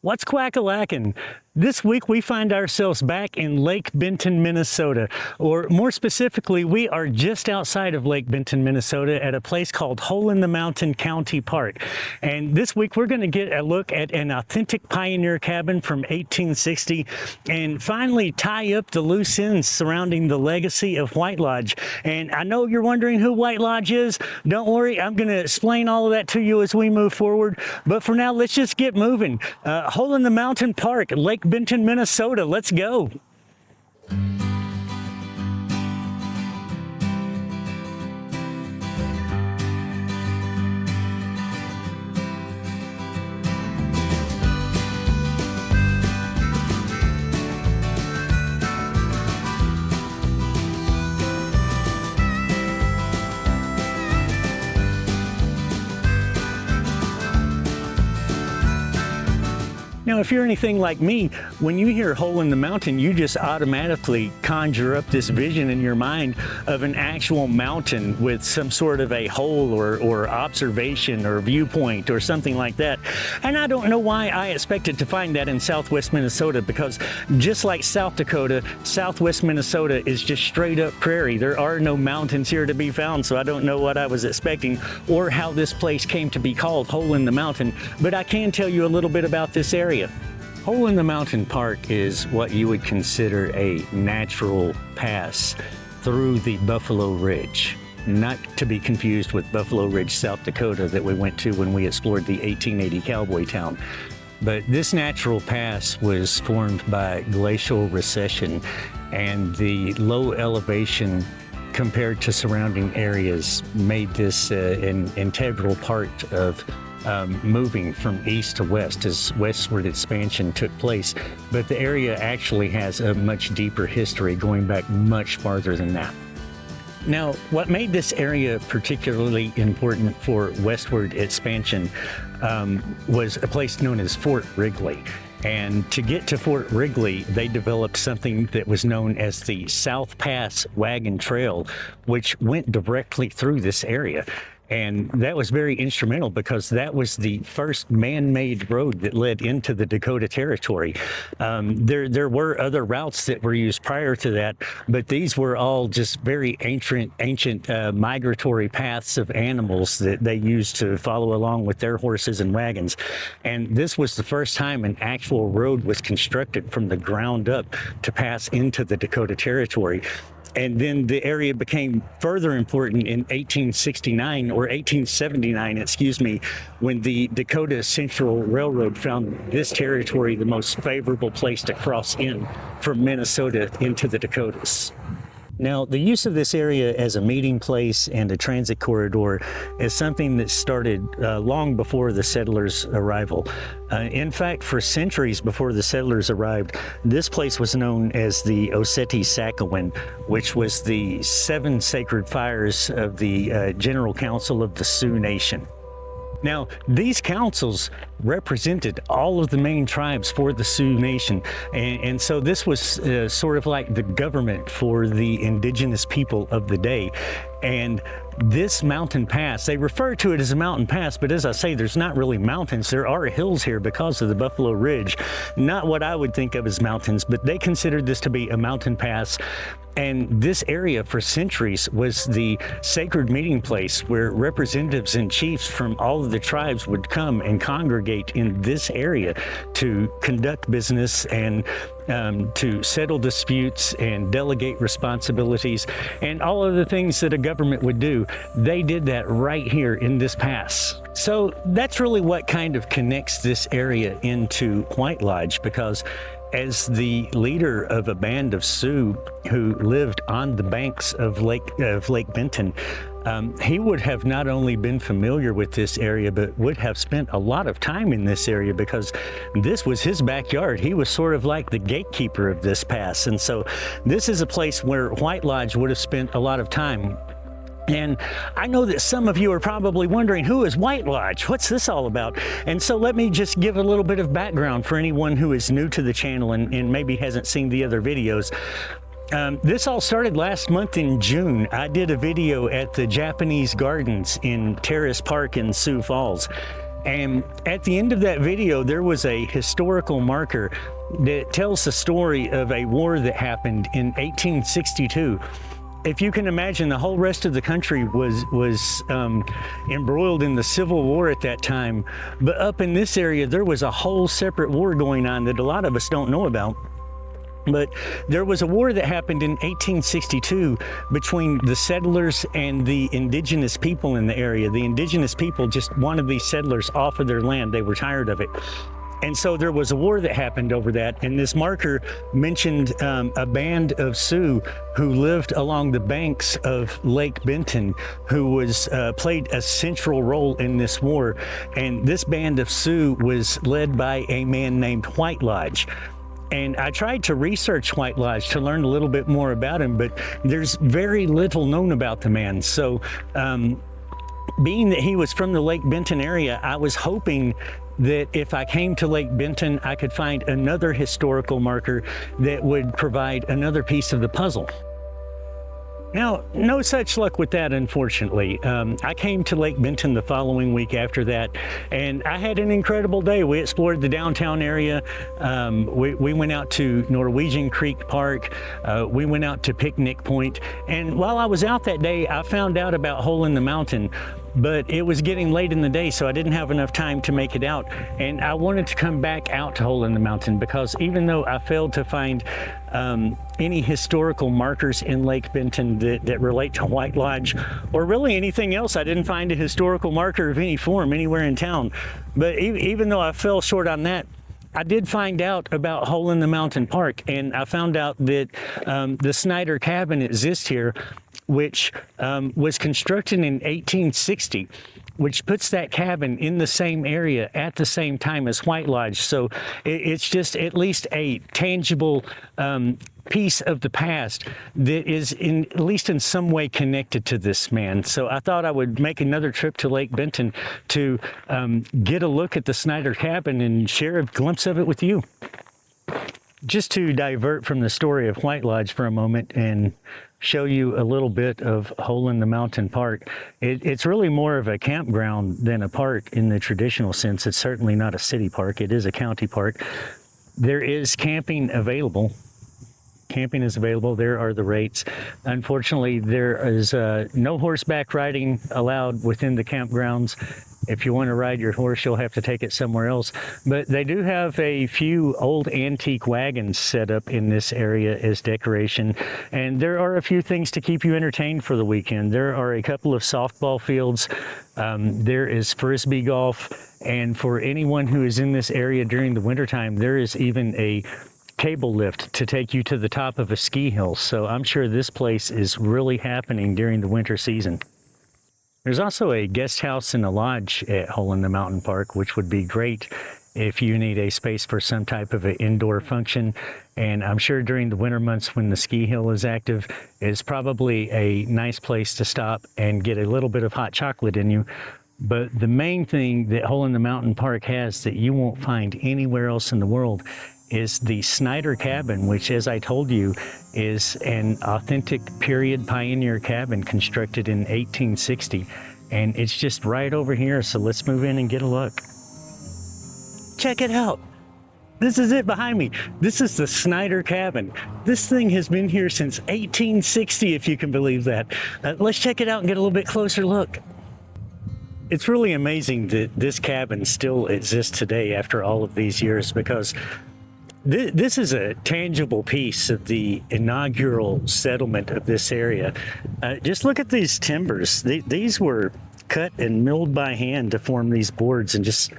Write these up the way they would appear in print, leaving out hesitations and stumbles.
What's quack-a-lackin'? This week we find ourselves back in Lake Benton, Minnesota, or more specifically, we are just outside of Lake Benton, Minnesota at a place called Hole in the Mountain County Park. And this week we're going to get a look at an authentic pioneer cabin from 1860 and finally tie up the loose ends surrounding the legacy of White Lodge. And I know you're wondering who White Lodge is. Don't worry, I'm going to explain all of that to you as we move forward. But for now, let's just get moving. Hole in the Mountain Park, Lake Benton, Minnesota. Let's go. Now, if you're anything like me, when you hear Hole in the Mountain, you just automatically conjure up this vision in your mind of an actual mountain with some sort of a hole or observation or viewpoint or something like that. And I don't know why I expected to find that in Southwest Minnesota, because just like South Dakota, Southwest Minnesota is just straight up prairie. There are no mountains here to be found, so I don't know what I was expecting or how this place came to be called Hole in the Mountain, but I can tell you a little bit about this area. Hole in the Mountain Park is what you would consider a natural pass through the Buffalo Ridge, not to be confused with Buffalo Ridge, South Dakota that we went to when we explored the 1880 cowboy town. But this natural pass was formed by glacial recession, and the low elevation compared to surrounding areas made this an integral part of moving from east to west as westward expansion took place. But the area actually has a much deeper history going back much farther than that. Now, what made this area particularly important for westward expansion was a place known as Fort Wrigley. And to get to Fort Wrigley, they developed something that was known as the South Pass Wagon Trail, which went directly through this area. And that was very instrumental because that was the first man-made road that led into the Dakota Territory. There were other routes that were used prior to that, but these were all just very ancient migratory paths of animals that they used to follow along with their horses and wagons. And this was the first time an actual road was constructed from the ground up to pass into the Dakota Territory. And then the area became further important in 1879, excuse me, when the Dakota Central Railroad found this territory the most favorable place to cross in from Minnesota into the Dakotas. Now, the use of this area as a meeting place and a transit corridor is something that started long before the settlers' arrival. In fact, for centuries before the settlers arrived, this place was known as the Oceti Sakowin, which was the 7 sacred fires of the General Council of the Sioux Nation. Now, these councils represented all of the main tribes for the Sioux Nation, and so this was sort of like the government for the indigenous people of the day. And this mountain pass, they refer to it as a mountain pass, but as I say, there's not really mountains. There are hills here because of the Buffalo Ridge. Not what I would think of as mountains, but they considered this to be a mountain pass. And this area for centuries was the sacred meeting place where representatives and chiefs from all of the tribes would come and congregate in this area to conduct business and to settle disputes and delegate responsibilities and all of the things that a government would do. They did that right here in this pass. So that's really what kind of connects this area into White Lodge, because as the leader of a band of Sioux who lived on the banks of Lake Benton, he would have not only been familiar with this area, but would have spent a lot of time in this area because this was his backyard. He was sort of like the gatekeeper of this pass. And so this is a place where White Lodge would have spent a lot of time. And I know that some of you are probably wondering, who is White Lodge? What's this all about? And so let me just give a little bit of background for anyone who is new to the channel and maybe hasn't seen the other videos. This all started last month in June. I did a video at the Japanese Gardens in Terrace Park in Sioux Falls. And at the end of that video, there was a historical marker that tells the story of a war that happened in 1862. If you can imagine, the whole rest of the country was embroiled in the Civil War at that time. But up in this area, there was a whole separate war going on that a lot of us don't know about. But there was a war that happened in 1862 between the settlers and the indigenous people in the area. The indigenous people just wanted these settlers off of their land. They were tired of it. And so there was a war that happened over that. And this marker mentioned a band of Sioux who lived along the banks of Lake Benton, who was played a central role in this war. And this band of Sioux was led by a man named White Lodge. And I tried to research White Lodge to learn a little bit more about him, but there's very little known about the man. So being that he was from the Lake Benton area, I was hoping that if I came to Lake Benton, I could find another historical marker that would provide another piece of the puzzle. Now, no such luck with that, unfortunately. I came to Lake Benton the following week after that, and I had an incredible day. We explored the downtown area. We went out to Norwegian Creek Park. We went out to Picnic Point. And while I was out that day, I found out about Hole in the Mountain. But it was getting late in the day, so I didn't have enough time to make it out. And I wanted to come back out to Hole in the Mountain because even though I failed to find any historical markers in Lake Benton that relate to White Lodge, or really anything else, I didn't find a historical marker of any form anywhere in town. But even though I fell short on that, I did find out about Hole in the Mountain Park, and I found out that the Snyder Cabin exists here, which was constructed in 1860, which puts that cabin in the same area at the same time as White Lodge. So it's just at least a tangible piece of the past that is at least in some way connected to this man. So I thought I would make another trip to Lake Benton to get a look at the Snyder Cabin and share a glimpse of it with you. Just to divert from the story of White Lodge for a moment and show you a little bit of Hole in the Mountain Park. It's really more of a campground than a park in the traditional sense. It's certainly not a city park. It is a county park. There is camping available. Camping is available. There are the rates. Unfortunately, there is no horseback riding allowed within the campgrounds. If you want to ride your horse, you'll have to take it somewhere else. But they do have a few old antique wagons set up in this area as decoration. And there are a few things to keep you entertained for the weekend. There are a couple of softball fields. There is frisbee golf. And for anyone who is in this area during the wintertime, there is even a cable lift to take you to the top of a ski hill. So I'm sure this place is really happening during the winter season. There's also a guest house and a lodge at Hole in the Mountain Park, which would be great if you need a space for some type of an indoor function. And I'm sure during the winter months when the ski hill is active, it's probably a nice place to stop and get a little bit of hot chocolate in you. But the main thing that Hole in the Mountain Park has that you won't find anywhere else in the world is the Snyder Cabin, which, as I told you, is an authentic period pioneer cabin constructed in 1860. And it's just right over here, so let's move in and get a look. Check it out. This is it behind me. This is the Snyder Cabin. This thing has been here since 1860, if you can believe that. Let's check it out and get a little bit closer look. It's really amazing that this cabin still exists today after all of these years, because this is a tangible piece of the inaugural settlement of this area. Just look at these timbers. These were cut and milled by hand to form these boards, and just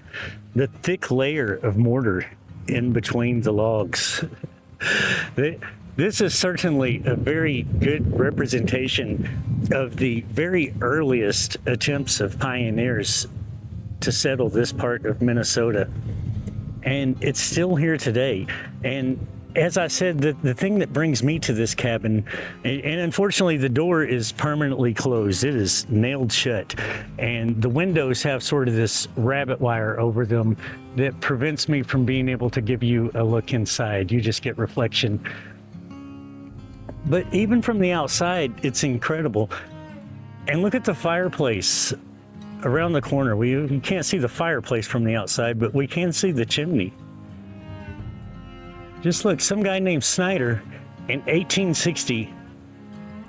the thick layer of mortar in between the logs. This is certainly a very good representation of the very earliest attempts of pioneers to settle this part of Minnesota. And it's still here today. And as I said, the thing that brings me to this cabin, and unfortunately the door is permanently closed. It is nailed shut. And the windows have sort of this rabbit wire over them that prevents me from being able to give you a look inside. You just get reflection. But even from the outside, it's incredible. And look at the fireplace. around the corner. We can't see the fireplace from the outside, but we can see the chimney. Just look, some guy named Snyder in 1860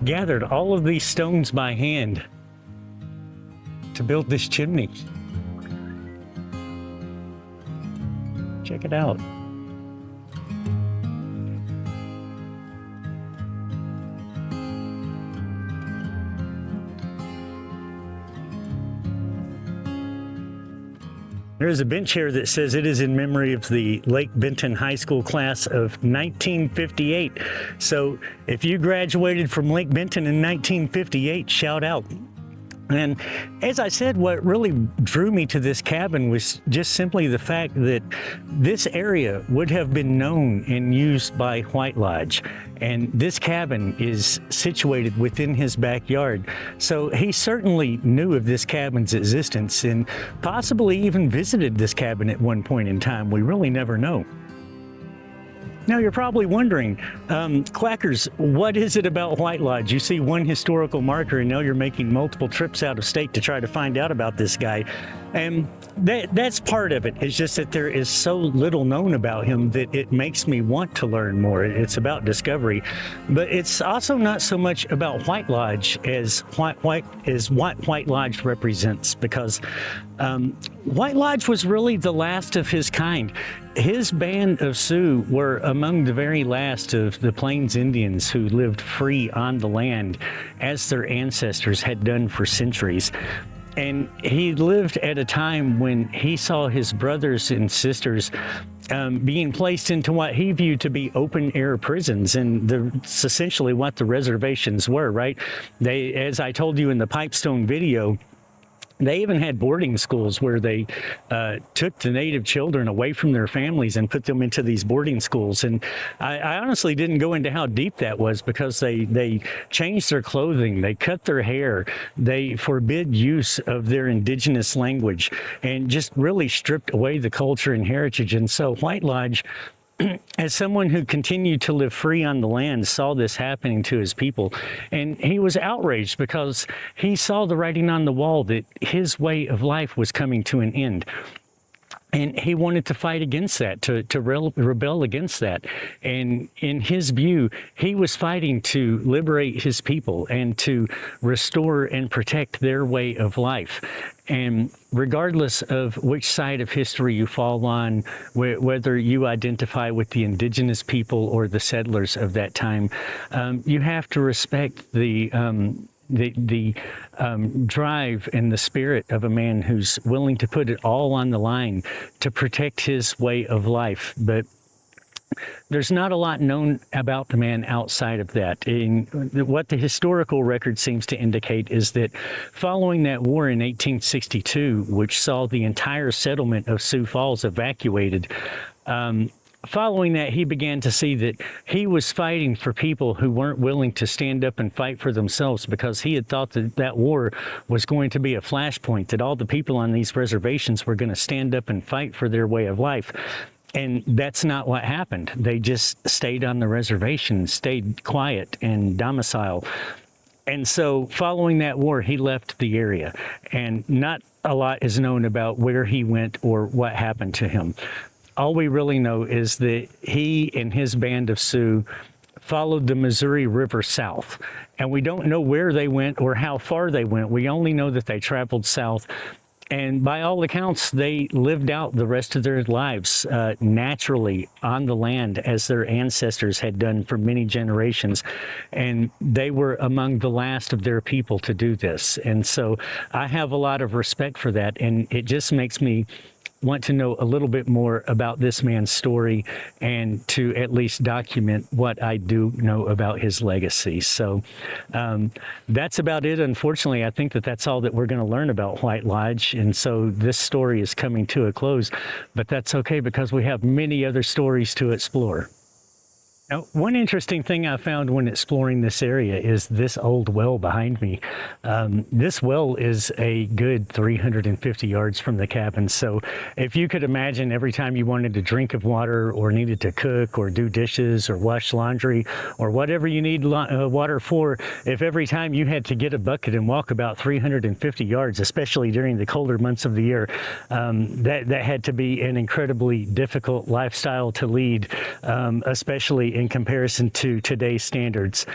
gathered all of these stones by hand to build this chimney. Check it out. There is a bench here that says it is in memory of the Lake Benton High School class of 1958. So if you graduated from Lake Benton in 1958, shout out. And as I said, what really drew me to this cabin was just simply the fact that this area would have been known and used by White Lodge. And this cabin is situated within his backyard. So he certainly knew of this cabin's existence and possibly even visited this cabin at one point in time. We really never know. Now you're probably wondering, Quackers, what is it about White Lodge? You see one historical marker and now you're making multiple trips out of state to try to find out about this guy. And that's part of it. It's just that there is so little known about him that it makes me want to learn more. It's about discovery. But it's also not so much about White Lodge as what White Lodge represents, because White Lodge was really the last of his kind. His band of Sioux were among the very last of the Plains Indians who lived free on the land as their ancestors had done for centuries. And he lived at a time when he saw his brothers and sisters being placed into what he viewed to be open-air prisons, and that's essentially what the reservations were, right? They, as I told you in the Pipestone video, they even had boarding schools where they took the native children away from their families and put them into these boarding schools. And I honestly didn't go into how deep that was, because they changed their clothing, they cut their hair, they forbid use of their indigenous language, and just really stripped away the culture and heritage. And so White Lodge, as someone who continued to live free on the land, saw this happening to his people, and he was outraged because he saw the writing on the wall that his way of life was coming to an end. And he wanted to fight against that, to rebel against that. And in his view, he was fighting to liberate his people and to restore and protect their way of life. And regardless of which side of history you fall on, whether you identify with the indigenous people or the settlers of that time, you have to respect the drive and the spirit of a man who's willing to put it all on the line to protect his way of life. But there's not a lot known about the man outside of that. And what the historical record seems to indicate is that following that war in 1862, which saw the entire settlement of Sioux Falls evacuated, following that, he began to see that he was fighting for people who weren't willing to stand up and fight for themselves, because he had thought that that war was going to be a flashpoint, that all the people on these reservations were going to stand up and fight for their way of life. And that's not what happened. They just stayed on the reservation, stayed quiet and domicile. And so following that war, he left the area, and not a lot is known about where he went or what happened to him. All we really know is that he and his band of Sioux followed the Missouri River south. And we don't know where they went or how far they went. We only know that they traveled south. And by all accounts, they lived out the rest of their lives naturally on the land, as their ancestors had done for many generations. And they were among the last of their people to do this. And so I have a lot of respect for that. And it just makes me want to know a little bit more about this man's story, and to at least document what I do know about his legacy. So that's about it. Unfortunately, I think that that's all that we're going to learn about White Lodge. And so this story is coming to a close, but that's okay, because we have many other stories to explore. Now, one interesting thing I found when exploring this area is this old well behind me. This well is a good 350 yards from the cabin. So if you could imagine every time you wanted a drink of water or needed to cook or do dishes or wash laundry or whatever you need water for, if every time you had to get a bucket and walk about 350 yards, especially during the colder months of the year, that had to be an incredibly difficult lifestyle to lead, especially in comparison to today's standards.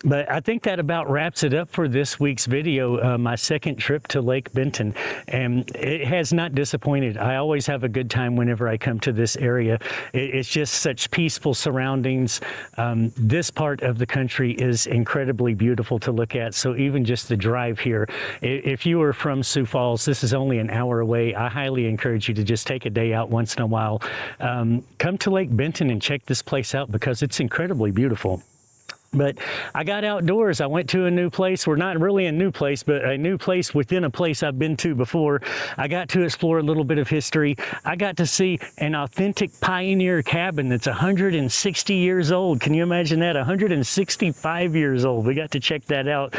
But I think that about wraps it up for this week's video, my second trip to Lake Benton, and it has not disappointed. I always have a good time whenever I come to this area. It's just such peaceful surroundings. This part of the country is incredibly beautiful to look at, so even just the drive here, if you are from Sioux Falls, this is only an hour away. I highly encourage you to just take a day out once in a while. Come to Lake Benton and check this place out because it's incredibly beautiful. But I got outdoors. I went to a new place. Well, not really a new place, but a new place within a place I've been to before. I got to explore a little bit of history. I got to see an authentic pioneer cabin that's 160 years old. Can you imagine that? 165 years old. We got to check that out.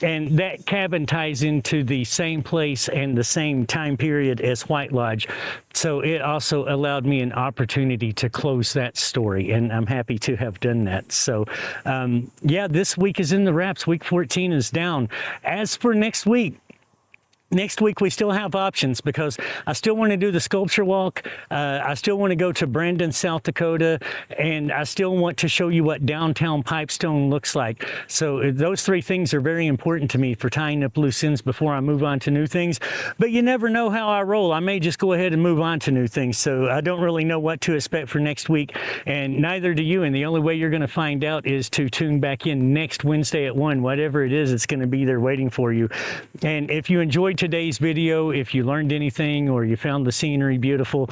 And that cabin ties into the same place and the same time period as White Lodge. So it also allowed me an opportunity to close that story, and I'm happy to have done that. So yeah, this week is in the wraps. Week 14 is down. As for next week, we still have options because I still want to do the sculpture walk. I still want to go to Brandon, South Dakota, and I still want to show you what downtown Pipestone looks like. So those three things are very important to me for tying up loose ends before I move on to new things. But you never know how I roll. I may just go ahead and move on to new things. So I don't really know what to expect for next week, and neither do you. And the only way you're going to find out is to tune back in next Wednesday at 1. Whatever it is, it's going to be there waiting for you. And if you enjoyed today's video, if you learned anything or you found the scenery beautiful,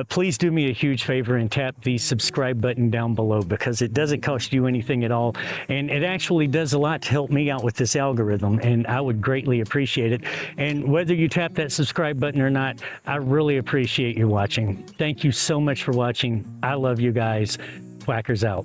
please do me a huge favor and tap the subscribe button down below because it doesn't cost you anything at all, and it actually does a lot to help me out with this algorithm, and I would greatly appreciate it. And whether you tap that subscribe button or not, I really appreciate you watching. Thank you so much for watching. I love you guys. Whackers out.